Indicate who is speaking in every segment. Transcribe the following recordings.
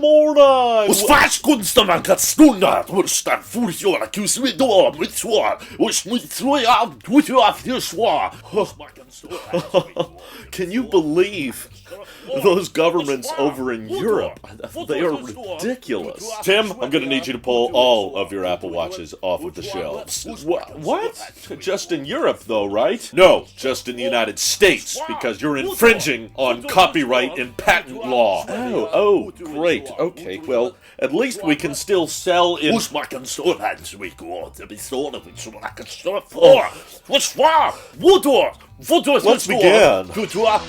Speaker 1: morning!
Speaker 2: Os faz kunstnerna kan stunda torsdag fortgöra kusvidor med svar och smittroja försvar.
Speaker 1: Can you believe those governments over in Europe? They are ridiculous. Tim, I'm gonna need you to pull all of your Apple Watches off of the shelves. What? Just in Europe, though, right? No, just in the United States, because you're infringing on copyright and patent law. Oh, great. Okay, well, at least we can still sell in...
Speaker 2: Os maken står här så vi går till bestående som man kan stå för. Försvar! Vadå?
Speaker 1: Let's begin.
Speaker 2: Vadå?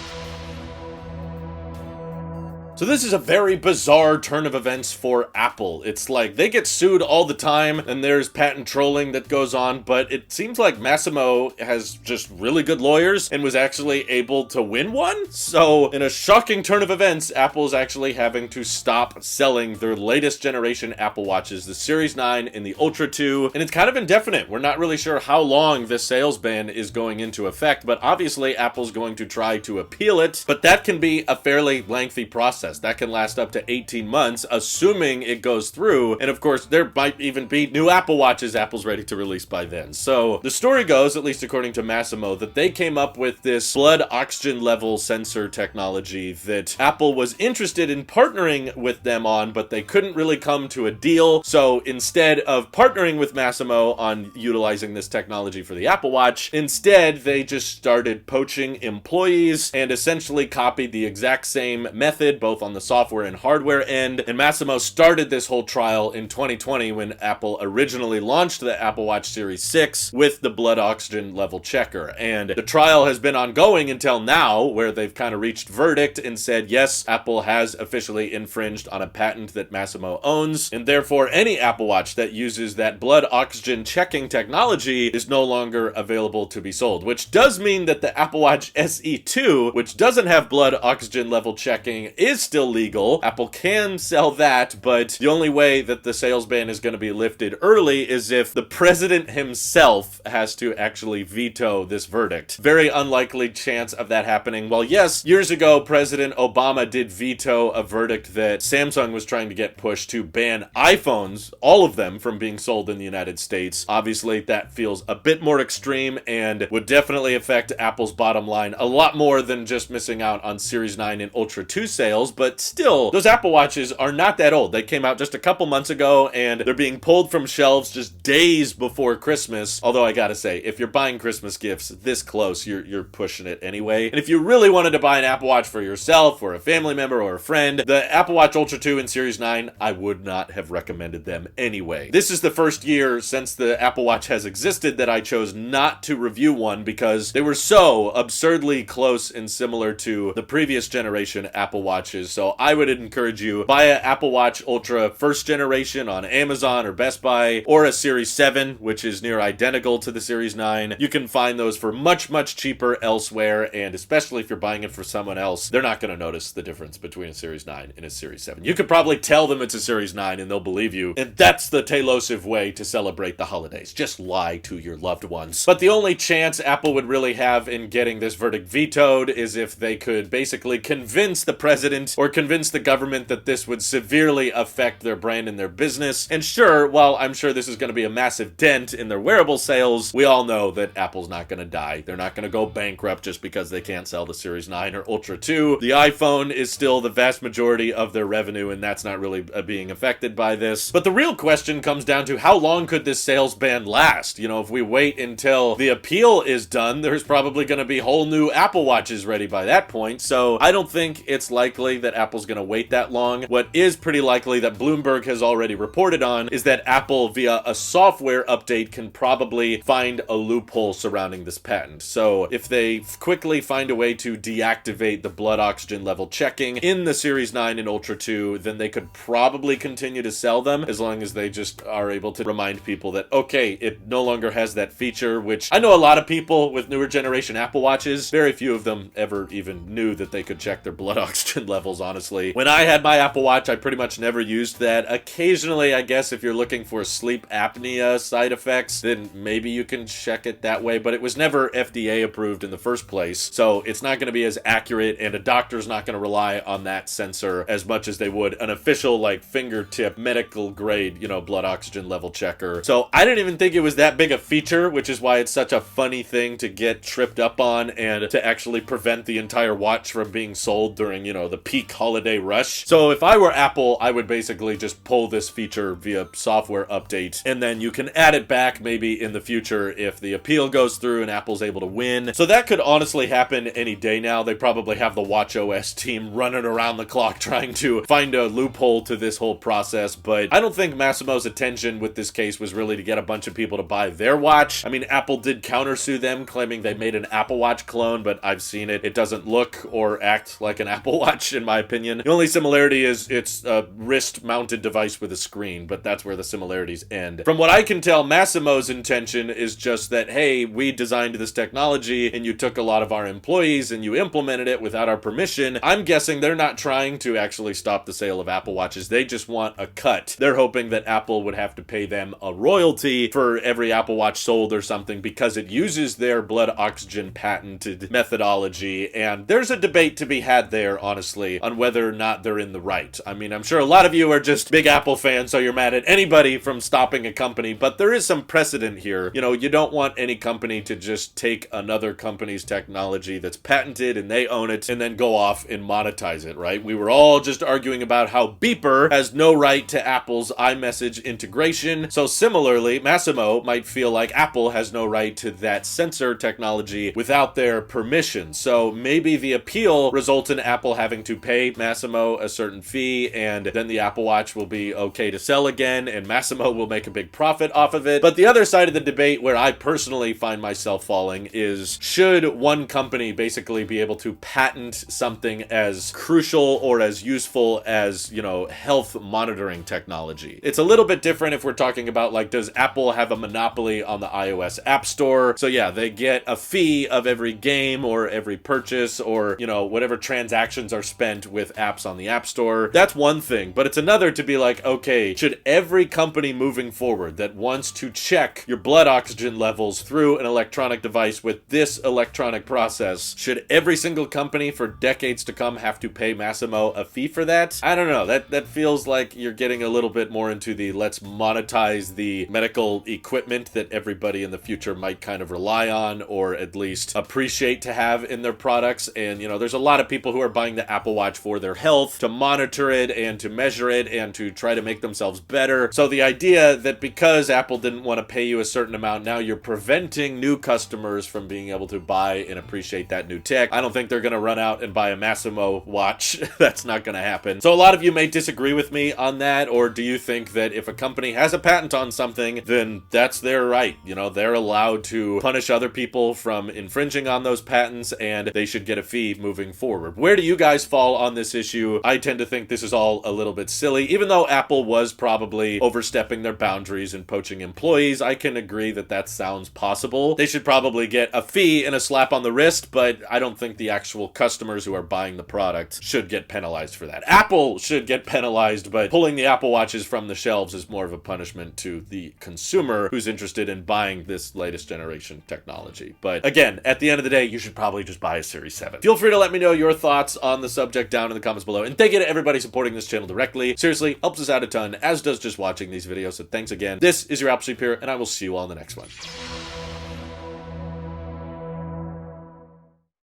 Speaker 1: So this is a very bizarre turn of events for Apple. It's like they get sued all the time and there's patent trolling that goes on, but it seems like Massimo has just really good lawyers and was actually able to win one. So in a shocking turn of events, Apple's actually having to stop selling their latest generation Apple Watches, the Series 9 and the Ultra 2, and it's kind of indefinite. We're not really sure how long this sales ban is going into effect, but obviously Apple's going to try to appeal it, but that can be a fairly lengthy process. That can last up to 18 months, assuming it goes through. And of course, there might even be new Apple Watches Apple's ready to release by then. So the story goes, at least according to Massimo, that they came up with this blood oxygen level sensor technology that Apple was interested in partnering with them on, but they couldn't really come to a deal. So instead of partnering with Massimo on utilizing this technology for the Apple Watch, instead they just started poaching employees and essentially copied the exact same method, both on the software and hardware end. And Massimo started this whole trial in 2020 when Apple originally launched the Apple Watch Series 6 with the blood oxygen level checker. And the trial has been ongoing until now, where they've kind of reached verdict and said, yes, Apple has officially infringed on a patent that Massimo owns, and therefore any Apple Watch that uses that blood oxygen checking technology is no longer available to be sold, which does mean that the Apple Watch SE2, which doesn't have blood oxygen level checking, is still legal. Apple can sell that, but the only way that the sales ban is going to be lifted early is if the president himself has to actually veto this verdict. Very unlikely chance of that happening. Well, yes, years ago, President Obama did veto a verdict that Samsung was trying to get pushed to ban iPhones, all of them, from being sold in the United States. Obviously, that feels a bit more extreme and would definitely affect Apple's bottom line a lot more than just missing out on Series 9 and Ultra 2 sales, but still, those Apple Watches are not that old. They came out just a couple months ago, and they're being pulled from shelves just days before Christmas. Although I gotta say, if you're buying Christmas gifts this close, you're pushing it anyway. And if you really wanted to buy an Apple Watch for yourself, or a family member, or a friend, the Apple Watch Ultra 2 and Series 9, I would not have recommended them anyway. This is the first year since the Apple Watch has existed that I chose not to review one because they were so absurdly close and similar to the previous generation Apple Watches. So I would encourage you, buy an Apple Watch Ultra first generation on Amazon or Best Buy, or a Series 7, which is near identical to the Series 9. You can find those for much, much cheaper elsewhere, and especially if you're buying it for someone else, they're not going to notice the difference between a Series 9 and a Series 7. You could probably tell them it's a Series 9 and they'll believe you, and that's the Tailosive way to celebrate the holidays. Just lie to your loved ones. But the only chance Apple would really have in getting this verdict vetoed is if they could basically convince the president or convince the government that this would severely affect their brand and their business. And sure, while I'm sure this is going to be a massive dent in their wearable sales, we all know that Apple's not going to die. They're not going to go bankrupt just because they can't sell the Series 9 or Ultra 2. The iPhone is still the vast majority of their revenue, and that's not really being affected by this. But the real question comes down to how long could this sales ban last? You know, if we wait until the appeal is done, there's probably going to be whole new Apple Watches ready by that point. So I don't think it's likely that Apple's going to wait that long. What is pretty likely that Bloomberg has already reported on is that Apple, via a software update, can probably find a loophole surrounding this patent. So if they quickly find a way to deactivate the blood oxygen level checking in the Series 9 and Ultra 2, then they could probably continue to sell them, as long as they just are able to remind people that, okay, it no longer has that feature, which I know a lot of people with newer generation Apple Watches, very few of them ever even knew that they could check their blood oxygen level. levels, honestly. When I had my Apple Watch, I pretty much never used that. Occasionally, I guess if you're looking for sleep apnea side effects, then maybe you can check it that way, but it was never FDA approved in the first place, so it's not going to be as accurate, and a doctor's not going to rely on that sensor as much as they would an official, like, fingertip medical grade, you know, blood oxygen level checker. So I didn't even think it was that big a feature, which is why it's such a funny thing to get tripped up on and to actually prevent the entire watch from being sold during, you know, the peak holiday rush. So if I were Apple, I would basically just pull this feature via software update, and then you can add it back maybe in the future if the appeal goes through and Apple's able to win. So that could honestly happen any day now. They probably have the watchOS team running around the clock trying to find a loophole to this whole process, but I don't think Massimo's attention with this case was really to get a bunch of people to buy their watch. I mean, Apple did countersue them, claiming they made an Apple Watch clone, but I've seen it. It doesn't look or act like an Apple Watch, in my opinion. The only similarity is it's a wrist-mounted device with a screen, but that's where the similarities end. From what I can tell, Massimo's intention is just that, hey, we designed this technology, and you took a lot of our employees, and you implemented it without our permission. I'm guessing they're not trying to actually stop the sale of Apple Watches. They just want a cut. They're hoping that Apple would have to pay them a royalty for every Apple Watch sold or something because it uses their blood oxygen patented methodology, and there's a debate to be had there, honestly, on whether or not they're in the right. I mean, I'm sure a lot of you are just big Apple fans, so you're mad at anybody from stopping a company, but there is some precedent here. You know, you don't want any company to just take another company's technology that's patented and they own it and then go off and monetize it, right? We were all just arguing about how Beeper has no right to Apple's iMessage integration, so similarly, Massimo might feel like Apple has no right to that sensor technology without their permission. So maybe the appeal results in Apple having to pay Massimo a certain fee, and then the Apple Watch will be okay to sell again, and Massimo will make a big profit off of it. But the other side of the debate, where I personally find myself falling, is should one company basically be able to patent something as crucial or as useful as, you know, health monitoring technology? It's a little bit different if we're talking about, like, does Apple have a monopoly on the iOS App Store? So yeah, they get a fee of every game or every purchase or, you know, whatever transactions are spent with apps on the App Store. That's one thing, but it's another to be like, okay, should every company moving forward that wants to check your blood oxygen levels through an electronic device with this electronic process, should every single company for decades to come have to pay Massimo a fee for that? I don't know. That feels like you're getting a little bit more into the let's monetize the medical equipment that everybody in the future might kind of rely on or at least appreciate to have in their products. And, you know, there's a lot of people who are buying the Apple Watch for their health, to monitor it and to measure it and to try to make themselves better. So the idea that because Apple didn't want to pay you a certain amount, now you're preventing new customers from being able to buy and appreciate that new tech, I don't think they're going to run out and buy a Massimo watch. That's not going to happen. So a lot of you may disagree with me on that, or do you think that if a company has a patent on something, then that's their right? You know, they're allowed to punish other people from infringing on those patents, and they should get a fee moving forward. Where do you guys fall on this issue? I tend to think this is all a little bit silly. Even though Apple was probably overstepping their boundaries and poaching employees, I can agree that that sounds possible. They should probably get a fee and a slap on the wrist, but I don't think the actual customers who are buying the product should get penalized for that. Apple should get penalized, but pulling the Apple Watches from the shelves is more of a punishment to the consumer who's interested in buying this latest generation technology. But again, at the end of the day, you should probably just buy a Series 7. Feel free to let me know your thoughts on the subject down in the comments below. And thank you to everybody supporting this channel directly. Seriously, helps us out a ton, as does just watching these videos. So thanks again. This is your Apple Sheep here, and I will see you all in the next one.